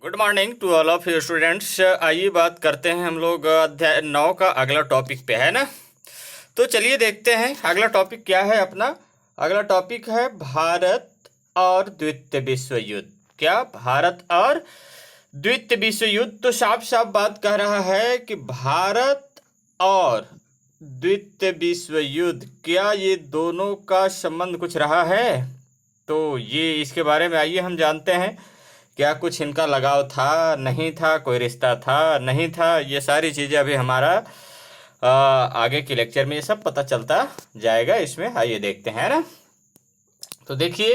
Good morning to all of you students. आइए बात करते हैं हम लोग अध्याय 9 का अगला टॉपिक पे, है ना। तो चलिए देखते हैं अगला टॉपिक क्या है अपना। अगला टॉपिक है भारत और द्वितीय विश्व युद्ध। क्या? भारत और द्वितीय विश्व युद्ध। तो साफ साफ बात कह रहा है कि भारत और द्वितीय विश्व युद्ध, क्या ये दोनों का संबंध कुछ रहा है? तो ये इसके बारे में आइए हम जानते हैं। क्या कुछ इनका लगाव था, नहीं था, कोई रिश्ता था, नहीं था, ये सारी चीज़ें अभी हमारा आगे के लेक्चर में ये सब पता चलता जाएगा। इसमें आइए देखते हैं ना। तो देखिए,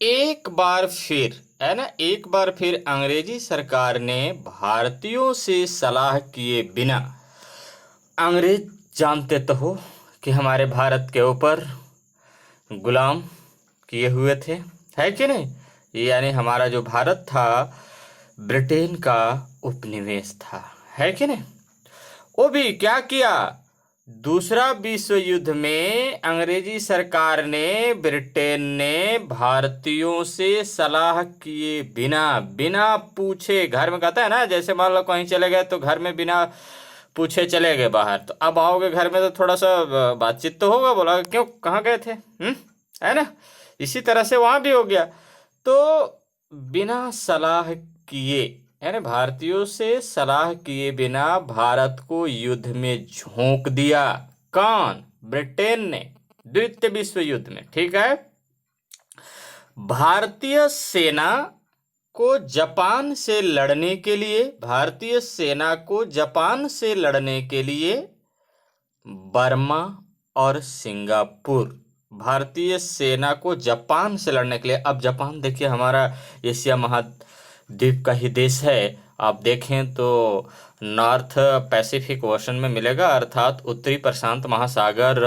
एक बार फिर, है ना, एक बार फिर अंग्रेजी सरकार ने भारतीयों से सलाह किए बिना, अंग्रेज जानते तो हो कि हमारे भारत के ऊपर गुलाम किए हुए थे, है कि नहीं। यानी हमारा जो भारत था ब्रिटेन का उपनिवेश था, है कि नहीं। वो भी क्या किया, दूसरा विश्व युद्ध में अंग्रेजी सरकार ने, ब्रिटेन ने भारतीयों से सलाह किए बिना, बिना पूछे, घर में कहता है ना, जैसे मान लो कहीं चले गए तो घर में बिना पूछे चले गए बाहर, तो अब आओगे घर में तो थोड़ा सा बातचीत तो होगा, बोला क्यों, कहाँ गए थे, है ना। इसी तरह से वहां भी हो गया। तो बिना सलाह किए, यानी भारतीयों से सलाह किए बिना भारत को युद्ध में झोंक दिया। कौन? ब्रिटेन ने, द्वितीय विश्व युद्ध में, ठीक है। भारतीय सेना को जापान से लड़ने के लिए, भारतीय सेना को जापान से लड़ने के लिए बर्मा और सिंगापुर, भारतीय सेना को जापान से लड़ने के लिए। अब जापान देखिए हमारा एशिया महाद्वीप का ही देश है। आप देखें तो नॉर्थ पैसिफिक ओशन में मिलेगा, अर्थात उत्तरी प्रशांत महासागर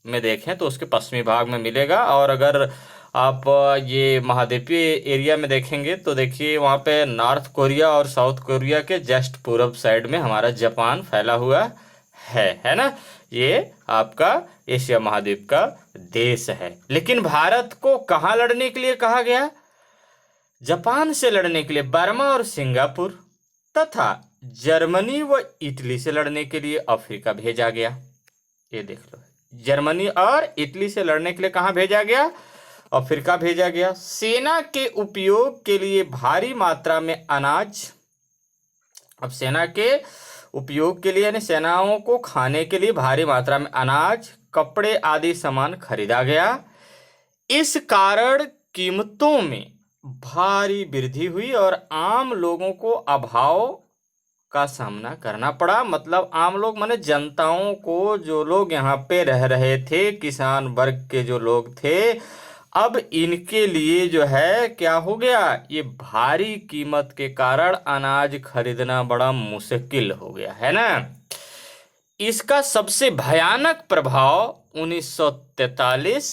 में देखें तो उसके पश्चिमी भाग में मिलेगा। और अगर आप ये महाद्वीपीय एरिया में देखेंगे तो देखिए वहाँ पे नॉर्थ कोरिया और साउथ कोरिया के जस्ट पूर्व साइड में हमारा जापान फैला हुआ है ना। ये आपका एशिया महाद्वीप का देश है। लेकिन भारत को कहाँ लड़ने के लिए कहा गया? जापान से लड़ने के लिए बर्मा और सिंगापुर तथा जर्मनी व इटली से लड़ने के लिए अफ्रीका भेजा गया। ये देख लो, जर्मनी और इटली से लड़ने के लिए कहाँ भेजा गया? अफ्रीका भेजा गया। सेना के उपयोग के लिए भारी मात्रा में अनाज, अब सेना के उपयोग के लिए यानी सेनाओं को खाने के लिए भारी मात्रा में अनाज, कपड़े आदि सामान खरीदा गया। इस कारण कीमतों में भारी वृद्धि हुई और आम लोगों को अभाव का सामना करना पड़ा। मतलब आम लोग माने जनताओं को, जो लोग यहाँ पे रह रहे थे, किसान वर्ग के जो लोग थे, अब इनके लिए जो है क्या हो गया, ये भारी कीमत के कारण अनाज खरीदना बड़ा मुश्किल हो गया, है ना। इसका सबसे भयानक प्रभाव 1943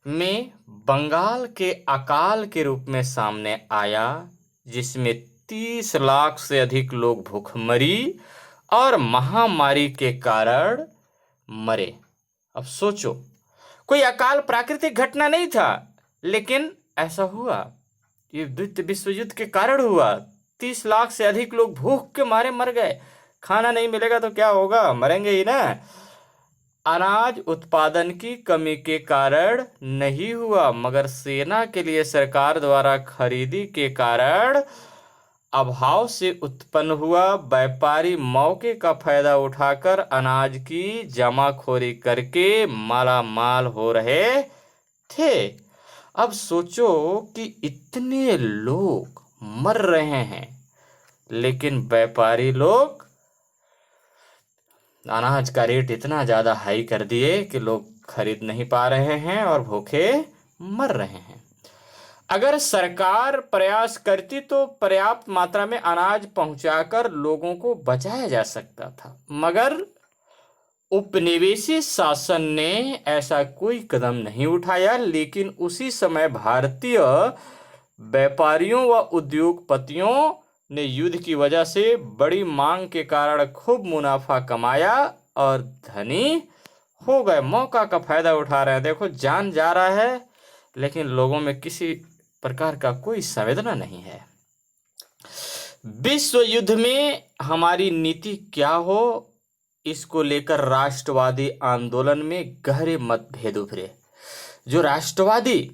में बंगाल के अकाल के रूप में सामने आया, जिसमें 30 लाख से अधिक लोग भूखमरी और महामारी के कारण मरे। अब सोचो, कोई अकाल प्राकृतिक घटना नहीं था, लेकिन ऐसा हुआ, ये द्वितीय विश्व युद्ध के कारण हुआ। 30 लाख से अधिक लोग भूख के मारे मर गए। खाना नहीं मिलेगा तो क्या होगा, मरेंगे ही ना। अनाज उत्पादन की कमी के कारण नहीं हुआ, मगर सेना के लिए सरकार द्वारा खरीदी के कारण अभाव से उत्पन्न हुआ। व्यापारी मौके का फायदा उठाकर अनाज की जमाखोरी करके माला माल हो रहे थे। अब सोचो कि इतने लोग मर रहे हैं, लेकिन व्यापारी लोग अनाज का रेट इतना ज़्यादा हाई कर दिए कि लोग खरीद नहीं पा रहे हैं और भूखे मर रहे हैं। अगर सरकार प्रयास करती तो पर्याप्त मात्रा में अनाज पहुंचाकर लोगों को बचाया जा सकता था, मगर उपनिवेशी शासन ने ऐसा कोई कदम नहीं उठाया। लेकिन उसी समय भारतीय व्यापारियों व उद्योगपतियों ने युद्ध की वजह से बड़ी मांग के कारण खूब मुनाफा कमाया और धनी हो गए। मौका का फायदा उठा रहे हैं। देखो, जान जा रहा है, लेकिन लोगों में किसी प्रकार का कोई संवेदना नहीं है। विश्व युद्ध में हमारी नीति क्या हो, इसको लेकर राष्ट्रवादी आंदोलन में गहरे मतभेद उभरे। जो राष्ट्रवादी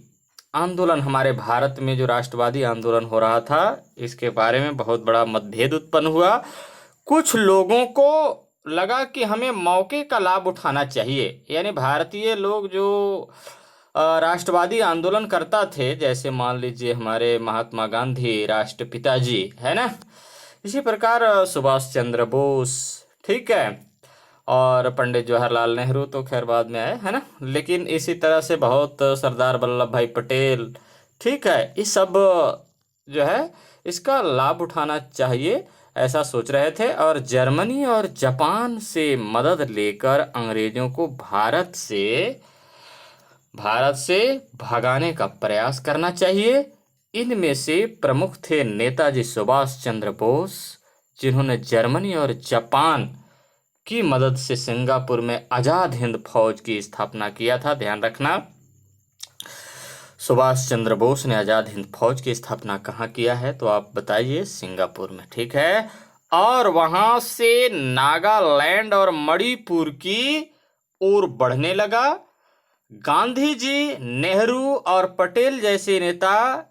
आंदोलन, हमारे भारत में जो राष्ट्रवादी आंदोलन हो रहा था, इसके बारे में बहुत बड़ा मतभेद उत्पन्न हुआ। कुछ लोगों को लगा कि हमें मौके का लाभ उठाना चाहिए, यानी भारतीय लोग जो राष्ट्रवादी आंदोलन करता थे, जैसे मान लीजिए हमारे महात्मा गांधी राष्ट्रपिता जी है ना, इसी प्रकार सुभाष चंद्र बोस, ठीक है, और पंडित जवाहरलाल नेहरू तो खैर बाद में आए है ना, लेकिन इसी तरह से बहुत सरदार वल्लभ भाई पटेल, ठीक है, ये सब जो है इसका लाभ उठाना चाहिए, ऐसा सोच रहे थे। और जर्मनी और जापान से मदद लेकर अंग्रेजों को भारत से भगाने का प्रयास करना चाहिए। इनमें से प्रमुख थे नेताजी सुभाष चंद्र बोस, जिन्होंने जर्मनी और जापान की मदद से सिंगापुर में आजाद हिंद फौज की स्थापना किया था। ध्यान रखना, सुभाष चंद्र बोस ने आजाद हिंद फौज की स्थापना कहाँ किया है, तो आप बताइए, सिंगापुर में, ठीक है। और वहां से नागालैंड और मणिपुर की ओर बढ़ने लगा। गांधी जी, नेहरू और पटेल जैसे नेता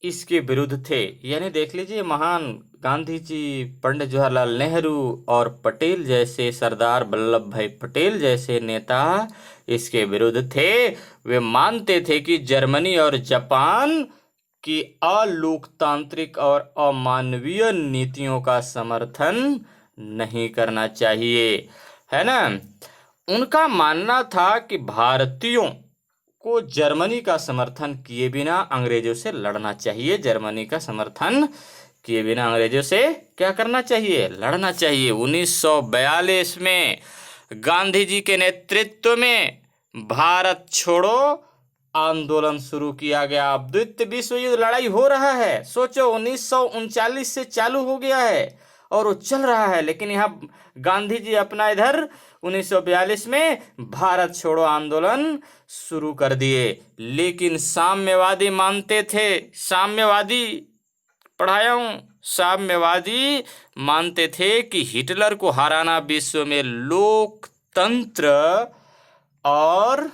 इसके विरुद्ध थे, यानी देख लीजिए, महान गांधी जी, पंडित जवाहरलाल नेहरू और पटेल जैसे, सरदार वल्लभ भाई पटेल जैसे नेता इसके विरुद्ध थे। वे मानते थे कि जर्मनी और जापान की अलोकतांत्रिक और अमानवीय नीतियों का समर्थन नहीं करना चाहिए, है ना। उनका मानना था कि भारतीयों को जर्मनी का समर्थन किए बिना अंग्रेजों से लड़ना चाहिए। जर्मनी का समर्थन किए बिना अंग्रेजों से क्या करना चाहिए, लड़ना चाहिए। 1942 में गांधी जी के नेतृत्व में भारत छोड़ो आंदोलन शुरू किया गया। अब द्वितीय विश्व युद्ध लड़ाई हो रहा है, सोचो 1939 से चालू हो गया है और वो चल रहा है, लेकिन यहाँ गांधी जी अपना इधर 1942 में भारत छोड़ो आंदोलन शुरू कर दिए। लेकिन साम्यवादी मानते थे, साम्यवादी पढ़ाया हूं, साम्यवादी मानते थे कि हिटलर को हराना विश्व में लोकतंत्र और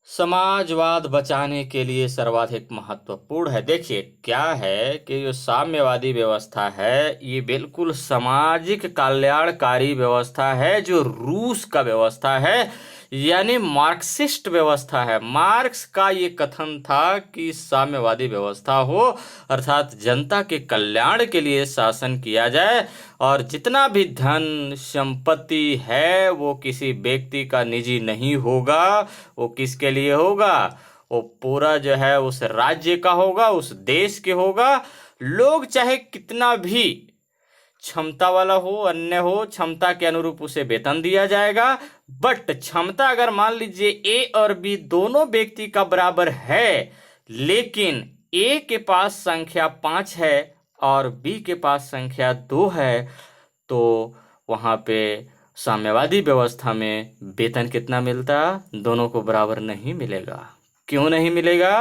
समाजवाद बचाने के लिए सर्वाधिक महत्वपूर्ण है। देखिए क्या है कि जो साम्यवादी व्यवस्था है, ये बिल्कुल सामाजिक कल्याणकारी व्यवस्था है, जो रूस का व्यवस्था है, यानी मार्क्सिस्ट व्यवस्था है। मार्क्स का ये कथन था कि साम्यवादी व्यवस्था हो, अर्थात जनता के कल्याण के लिए शासन किया जाए, और जितना भी धन संपत्ति है वो किसी व्यक्ति का निजी नहीं होगा, वो किसके लिए होगा, वो पूरा जो है उस राज्य का होगा, उस देश के होगा। लोग चाहे कितना भी क्षमता वाला हो, अन्य हो, क्षमता के अनुरूप उसे वेतन दिया जाएगा। बट क्षमता अगर मान लीजिए ए और बी दोनों व्यक्ति का बराबर है, लेकिन ए के पास संख्या 5 है और बी के पास संख्या 2 है, तो वहां पे साम्यवादी व्यवस्था में वेतन कितना मिलता, दोनों को बराबर नहीं मिलेगा। क्यों नहीं मिलेगा?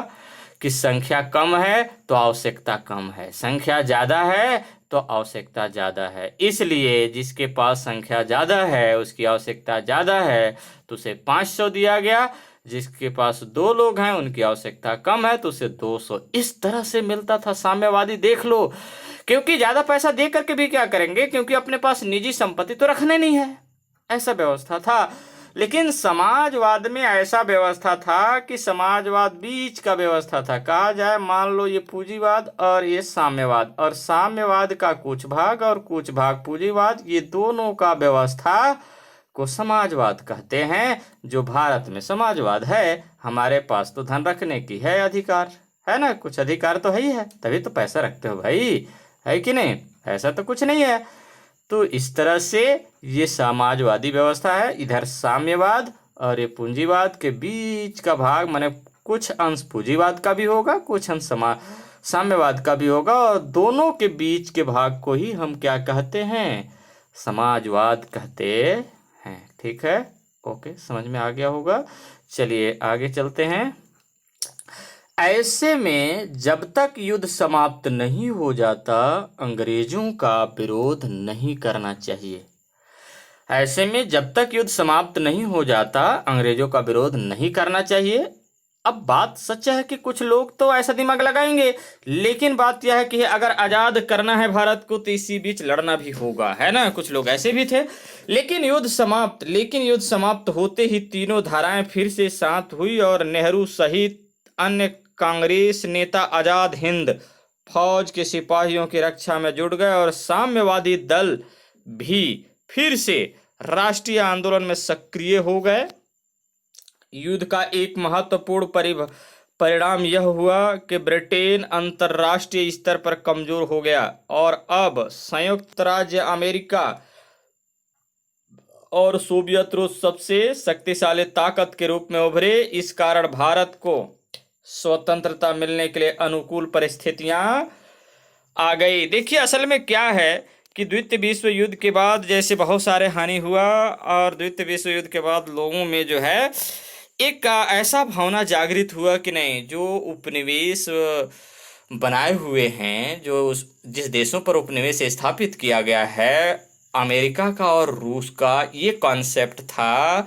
कि संख्या कम है तो आवश्यकता कम है, संख्या ज्यादा है तो आवश्यकता ज्यादा है। इसलिए जिसके पास संख्या ज्यादा है उसकी आवश्यकता ज्यादा है, तो उसे 500 दिया गया। जिसके पास 2 लोग हैं उनकी आवश्यकता कम है तो उसे 200। इस तरह से मिलता था साम्यवादी, देख लो। क्योंकि ज्यादा पैसा दे करके भी क्या करेंगे, क्योंकि अपने पास निजी संपत्ति तो रखने नहीं है, ऐसा व्यवस्था था। लेकिन समाजवाद में ऐसा व्यवस्था था कि समाजवाद बीच का व्यवस्था था। कहा जाए, मान लो ये पूंजीवाद और ये साम्यवाद, और साम्यवाद का कुछ भाग और कुछ भाग पूंजीवाद, ये दोनों का व्यवस्था को समाजवाद कहते हैं। जो भारत में समाजवाद है, हमारे पास तो धन रखने की है अधिकार, है ना, कुछ अधिकार तो है ही है, तभी तो पैसा रखते हो भाई, है कि नहीं? ऐसा तो कुछ नहीं है। तो इस तरह से ये समाजवादी व्यवस्था है। इधर साम्यवाद और ये पूंजीवाद के बीच का भाग, माने कुछ अंश पूंजीवाद का भी होगा, कुछ अंश साम्यवाद का भी होगा, और दोनों के बीच के भाग को ही हम क्या कहते हैं, समाजवाद कहते हैं। ठीक है, ओके, समझ में आ गया होगा। चलिए आगे चलते हैं। ऐसे में जब तक युद्ध समाप्त नहीं हो जाता, अंग्रेजों का विरोध नहीं करना चाहिए। ऐसे में जब तक युद्ध समाप्त नहीं हो जाता, अंग्रेजों का विरोध नहीं करना चाहिए। अब बात सच है कि कुछ लोग तो ऐसा दिमाग लगाएंगे, लेकिन बात यह है कि अगर आजाद करना है भारत को तो इसी बीच लड़ना भी होगा, है ना। कुछ लोग ऐसे भी थे। लेकिन युद्ध समाप्त होते ही तीनों धाराएं फिर से शांत हुई और नेहरू सहित अन्य कांग्रेस नेता आजाद हिंद फौज के सिपाहियों की रक्षा में जुट गए और साम्यवादी दल भी फिर से राष्ट्रीय आंदोलन में सक्रिय हो गए। युद्ध का एक महत्वपूर्ण परिणाम यह हुआ कि ब्रिटेन अंतर्राष्ट्रीय स्तर पर कमजोर हो गया और अब संयुक्त राज्य अमेरिका और सोवियत रूस सबसे शक्तिशाली ताकत के रूप में उभरे। इस कारण भारत को स्वतंत्रता मिलने के लिए अनुकूल परिस्थितियां आ गई। देखिए, असल में क्या है कि द्वितीय विश्व युद्ध के बाद जैसे बहुत सारे हानि हुआ, और द्वितीय विश्व युद्ध के बाद लोगों में जो है एक ऐसा भावना जागृत हुआ कि नहीं, जो उपनिवेश बनाए हुए हैं, जो जिस देशों पर उपनिवेश स्थापित किया गया है, अमेरिका का और रूस का, ये कॉन्सेप्ट था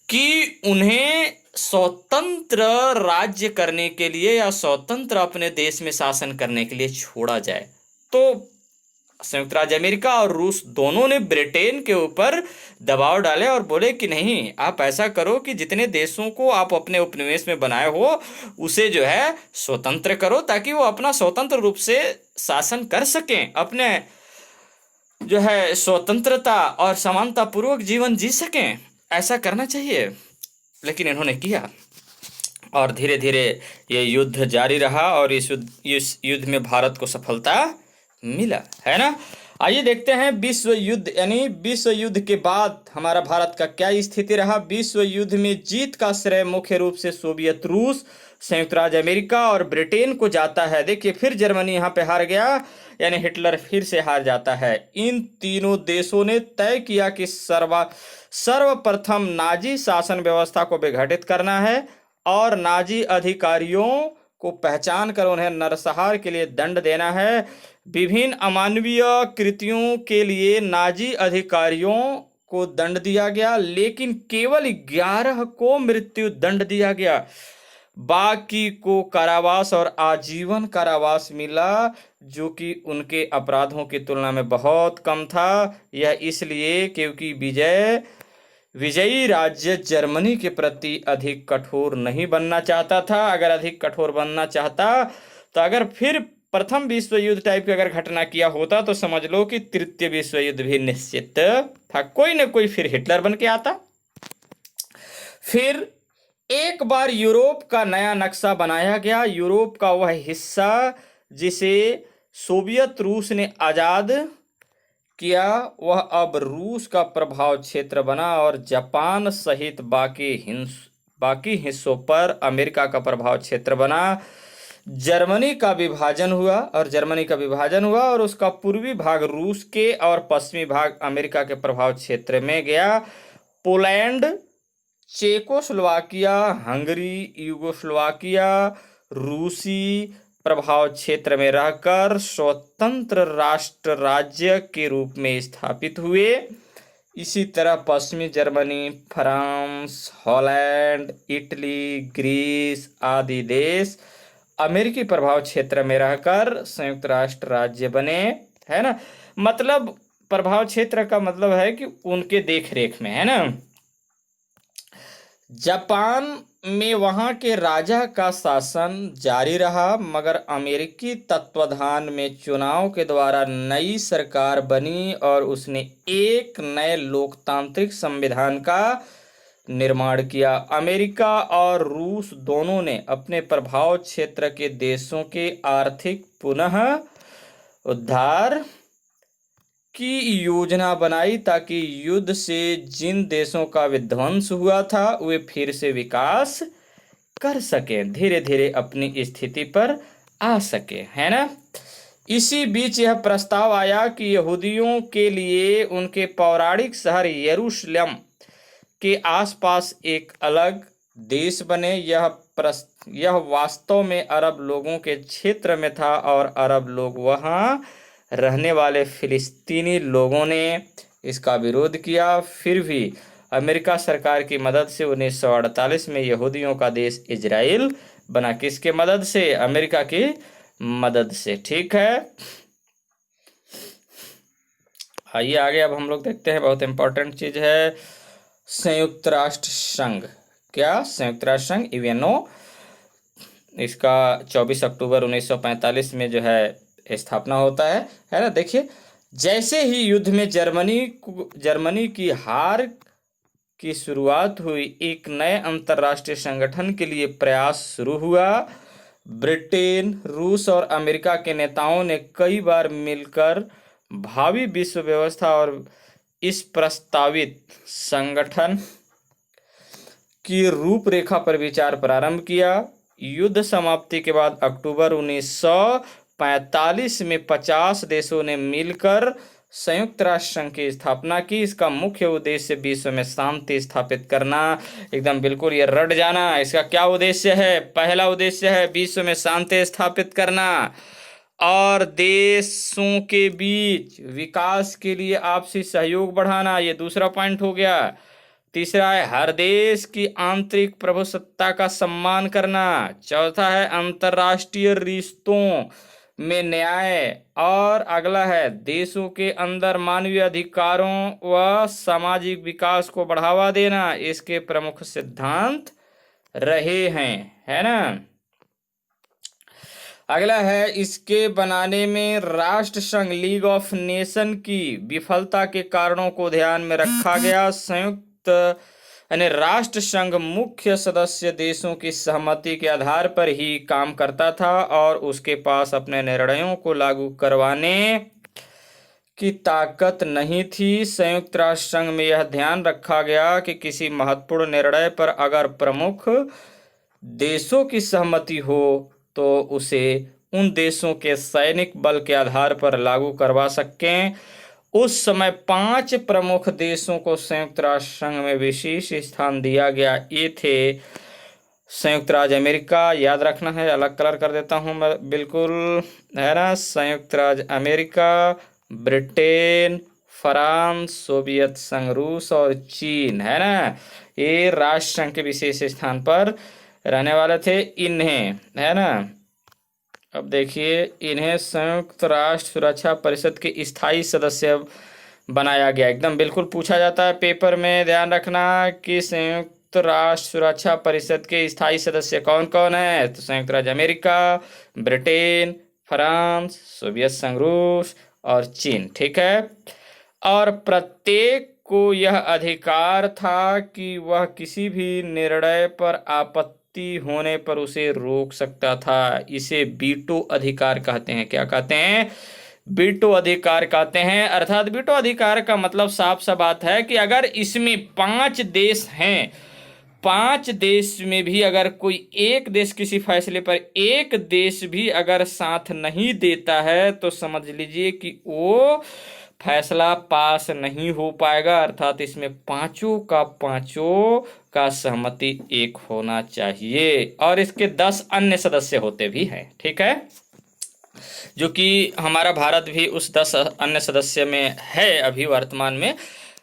कि उन्हें स्वतंत्र राज्य करने के लिए या स्वतंत्र अपने देश में शासन करने के लिए छोड़ा जाए। तो संयुक्त राज्य अमेरिका और रूस दोनों ने ब्रिटेन के ऊपर दबाव डाले और बोले कि नहीं, आप ऐसा करो कि जितने देशों को आप अपने उपनिवेश में बनाए हो उसे जो है स्वतंत्र करो, ताकि वो अपना स्वतंत्र रूप से शासन कर सकें, अपने जो है स्वतंत्रता और समानता पूर्वक जीवन जी सकें। ऐसा करना चाहिए। लेकिन इन्होंने किया और धीरे धीरे ये युद्ध जारी रहा और इस युद्ध में भारत को सफलता मिला, है ना। आइए देखते हैं विश्व युद्ध, यानी विश्व युद्ध के बाद हमारा भारत का क्या स्थिति रहा। विश्व युद्ध में जीत का श्रेय मुख्य रूप से सोवियत रूस, संयुक्त राज्य अमेरिका और ब्रिटेन को जाता है। देखिए, फिर जर्मनी यहाँ पे हार गया, यानी हिटलर फिर से हार जाता है। इन तीनों देशों ने तय किया कि सर्वप्रथम नाजी शासन व्यवस्था को विघटित करना है और नाजी अधिकारियों को पहचान कर उन्हें नरसंहार के लिए दंड देना है। विभिन्न अमानवीय कृतियों के लिए नाजी अधिकारियों को दंड दिया गया, लेकिन केवल 11 को मृत्यु दंड दिया गया। बाकी को कारावास और आजीवन कारावास मिला, जो कि उनके अपराधों की तुलना में बहुत कम था। यह इसलिए क्योंकि विजयी राज्य जर्मनी के प्रति अधिक कठोर नहीं बनना चाहता था। अगर अधिक कठोर बनना चाहता तो अगर फिर प्रथम विश्व युद्ध टाइप की अगर घटना किया होता तो समझ लो कि तृतीय विश्व युद्ध भी निश्चित था। कोई न कोई फिर हिटलर बन के आता। फिर एक बार यूरोप का नया नक्शा बनाया गया। यूरोप का वह हिस्सा जिसे सोवियत रूस ने आजाद किया, वह अब रूस का प्रभाव क्षेत्र बना और जापान सहित बाकी हिस्सों पर अमेरिका का प्रभाव क्षेत्र बना। जर्मनी का विभाजन हुआ और उसका पूर्वी भाग रूस के और पश्चिमी भाग अमेरिका के प्रभाव क्षेत्र में गया। पोलैंड, चेकोस्लोवाकिया, हंगरी, यूगोस्लोवाकिया रूसी प्रभाव क्षेत्र में रहकर स्वतंत्र राष्ट्र राज्य के रूप में स्थापित हुए। इसी तरह पश्चिमी Germany, France, Holland, Italy, Greece आदि देश अमेरिकी प्रभाव क्षेत्र में रहकर संयुक्त राष्ट्र राज्य बने, है ना। मतलब प्रभाव क्षेत्र का मतलब है कि उनके देख रेख में, है ना। जापान में वहां के राजा का शासन जारी रहा, मगर अमेरिकी तत्वाधान में चुनाव के द्वारा नई सरकार बनी और उसने एक नए लोकतांत्रिक संविधान का निर्माण किया। अमेरिका और रूस दोनों ने अपने प्रभाव क्षेत्र के देशों के आर्थिक पुनः उद्धार की योजना बनाई, ताकि युद्ध से जिन देशों का विध्वंस हुआ था वे फिर से विकास कर सके, धीरे धीरे अपनी स्थिति पर आ सके, है ना। इसी बीच यह प्रस्ताव आया कि यहूदियों के लिए उनके पौराणिक शहर यरूशलेम के आसपास एक अलग देश बने, यह वास्तव में अरब लोगों के क्षेत्र में था और अरब लोग वहां रहने वाले फिलिस्तीनी लोगों ने इसका विरोध किया। फिर भी अमेरिका सरकार की मदद से 1948 में यहूदियों का देश इजराइल बना। किसके मदद से? अमेरिका की मदद से। ठीक है, आइए आगे अब हम लोग देखते हैं, बहुत इंपॉर्टेंट चीज है संयुक्त राष्ट्र संघ। क्या? संयुक्त राष्ट्र संघ, यूएनओ, इसका 24 अक्टूबर 1945 में जो है स्थापना होता है ना। देखिए, जैसे ही युद्ध में जर्मनी की हार की शुरुआत हुई, एक नए अंतर्राष्ट्रीय संगठन के लिए प्रयास शुरू हुआ। ब्रिटेन, रूस और अमेरिका के नेताओं ने कई बार मिलकर भावी विश्व व्यवस्था और इस प्रस्तावित संगठन की रूपरेखा पर विचार प्रारंभ किया। युद्ध समाप्ति के बाद अक्टूबर 1945 में 50 देशों ने मिलकर संयुक्त राष्ट्र संघ की स्थापना की। इसका मुख्य उद्देश्य विश्व में शांति स्थापित करना। एकदम बिल्कुल ये रट जाना, इसका क्या उद्देश्य है? पहला उद्देश्य है विश्व में शांति स्थापित करना और देशों के बीच विकास के लिए आपसी सहयोग बढ़ाना, ये दूसरा पॉइंट हो गया। तीसरा है हर देश की आंतरिक प्रभुसत्ता का सम्मान करना। चौथा है अंतर्राष्ट्रीय रिश्तों में न्याय, और अगला है देशों के अंदर मानवीय अधिकारों व सामाजिक विकास को बढ़ावा देना। इसके प्रमुख सिद्धांत रहे हैं, है ना। अगला है इसके बनाने में राष्ट्र संघ लीग ऑफ नेशन की विफलता के कारणों को ध्यान में रखा गया। संयुक्त यानी राष्ट्र संघ मुख्य सदस्य देशों की सहमति के आधार पर ही काम करता था और उसके पास अपने निर्णयों को लागू करवाने की ताकत नहीं थी। संयुक्त राष्ट्र संघ में यह ध्यान रखा गया कि किसी महत्वपूर्ण निर्णय पर अगर प्रमुख देशों की सहमति हो तो उसे उन देशों के सैनिक बल के आधार पर लागू करवा सकें। उस समय 5 प्रमुख देशों को संयुक्त राष्ट्र संघ में विशेष स्थान दिया गया। ये थे संयुक्त राज्य अमेरिका, याद रखना है, अलग कलर कर देता हूं मैं, बिल्कुल, है ना। संयुक्त राज्य अमेरिका, ब्रिटेन, फ्रांस, सोवियत संघ रूस और चीन, है ना। ये राष्ट्र संघ के विशेष स्थान पर रहने वाले थे। इन्हें, है ना, अब देखिए, इन्हें संयुक्त राष्ट्र सुरक्षा परिषद के स्थायी सदस्य बनाया गया। एकदम बिल्कुल पूछा जाता है पेपर में, ध्यान रखना कि संयुक्त राष्ट्र सुरक्षा परिषद के स्थायी सदस्य कौन कौन है। तो संयुक्त राज्य अमेरिका, ब्रिटेन, फ्रांस, सोवियत संघ रूस और चीन। ठीक है, और प्रत्येक को यह अधिकार था कि वह किसी भी निर्णय पर आपत्ति होने पर उसे रोक सकता था। इसे वीटो अधिकार कहते हैं। क्या कहते हैं? वीटो अधिकार कहते हैं। अर्थात वीटो अधिकार का मतलब साफ सा बात है कि अगर इसमें 5 देश हैं, 5 देश में भी अगर कोई एक देश किसी फैसले पर एक देश भी अगर साथ नहीं देता है तो समझ लीजिए कि वो फैसला पास नहीं हो पाएगा। अर्थात इसमें पांचों का सहमति एक होना चाहिए और इसके 10 अन्य सदस्य होते भी हैं। ठीक है, जो कि हमारा भारत भी उस 10 अन्य सदस्य में है अभी वर्तमान में,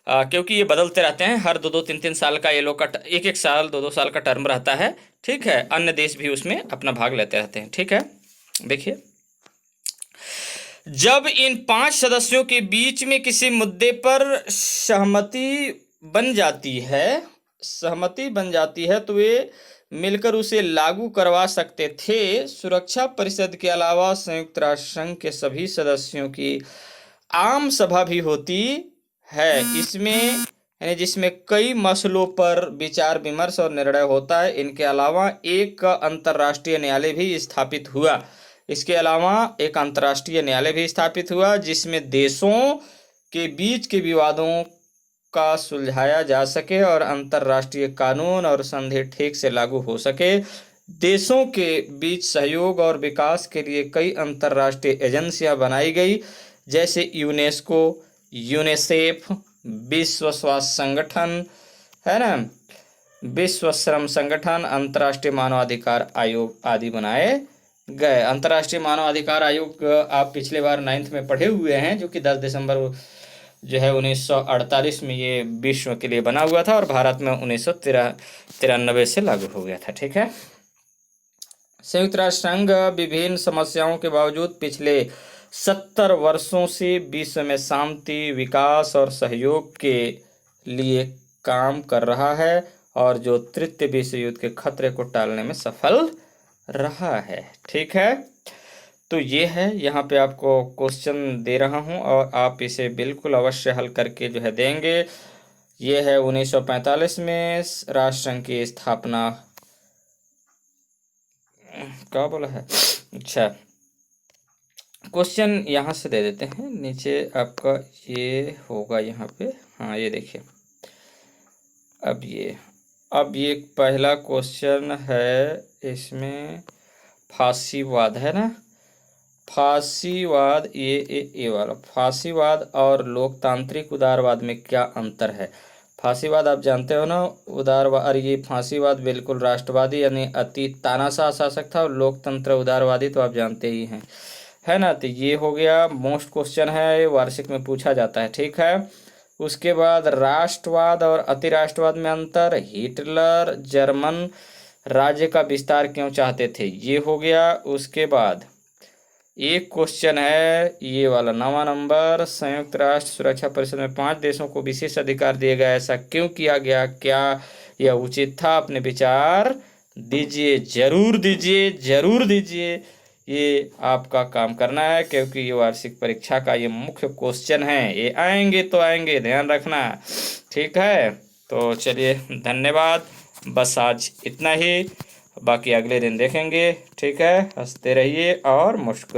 क्योंकि ये बदलते रहते हैं। हर 2-2, 3-3 साल का ये लोग का 1-1 साल 2-2 साल का टर्म रहता है। ठीक है, अन्य देश भी उसमें अपना भाग लेते रहते हैं। ठीक है, देखिए, जब इन 5 सदस्यों के बीच में किसी मुद्दे पर सहमति बन जाती है तो वे मिलकर उसे लागू करवा सकते थे। सुरक्षा परिषद के अलावा संयुक्त राष्ट्र संघ के सभी सदस्यों की आम सभा भी होती है, जिसमें कई मसलों पर विचार विमर्श और निर्णय होता है। इनके अलावा एक अंतर्राष्ट्रीय न्यायालय भी स्थापित हुआ। जिसमें देशों के बीच के विवादों का सुलझाया जा सके और अंतर्राष्ट्रीय कानून और संधि ठीक से लागू हो सके। देशों के बीच सहयोग और विकास के लिए कई अंतर्राष्ट्रीय एजेंसियां बनाई गई, जैसे यूनेस्को, यूनिसेफ, विश्व स्वास्थ्य संगठन, है ना, विश्व श्रम संगठन, अंतर्राष्ट्रीय मानवाधिकार आयोग आदि बनाए गए। अंतर्राष्ट्रीय मानवाधिकार आयोग आप पिछले बार 9th में पढ़े हुए हैं, जो कि 10 दिसंबर जो है 1948 में ये विश्व के लिए बना हुआ था और भारत में 1993 से लागू हो गया था। ठीक है। संयुक्त राष्ट्र संघ विभिन्न समस्याओं के बावजूद पिछले 70 वर्षों से विश्व में शांति, विकास और सहयोग के लिए काम कर रहा है और जो तृतीय विश्व युद्ध के खतरे को टालने में सफल रहा है। ठीक है। तो ये है, यहाँ पे आपको क्वेश्चन दे रहा हूँ और आप इसे बिल्कुल अवश्य हल करके जो है देंगे। ये है 1945 में राष्ट्रसंघ की स्थापना, क्या बोला है, अच्छा क्वेश्चन यहाँ से दे देते हैं। नीचे आपका ये होगा यहाँ पे, हाँ ये देखिए। अब ये पहला क्वेश्चन है, इसमें फांसीवाद है ना, फांसीवाद, ये वाला फांसीवाद और लोकतांत्रिक उदारवाद में क्या अंतर है। फांसीवाद आप जानते हो ना, उदारवाद, और ये फांसीवाद बिल्कुल राष्ट्रवादी यानी अति तानाशाह शासक था, और लोकतंत्र उदारवादी तो आप जानते ही हैं, है ना। तो ये हो गया, मोस्ट क्वेश्चन है, वार्षिक में पूछा जाता है। ठीक है। उसके बाद राष्ट्रवाद और अति राष्ट्रवाद में अंतर, हिटलर जर्मन राज्य का विस्तार क्यों चाहते थे, ये हो गया। उसके बाद एक क्वेश्चन है ये वाला 9वां नंबर, संयुक्त राष्ट्र सुरक्षा परिषद में 5 देशों को विशेष अधिकार दिए गए, ऐसा क्यों किया गया, क्या यह उचित था, अपने विचार दीजिए, जरूर दीजिए, जरूर दीजिए। ये आपका काम करना है, क्योंकि ये वार्षिक परीक्षा का ये मुख्य क्वेश्चन है, ये आएंगे तो आएंगे, ध्यान रखना। ठीक है। तो चलिए, धन्यवाद, बस आज इतना ही, बाकी अगले दिन देखेंगे। ठीक है। हंसते रहिए और मुस्कुरा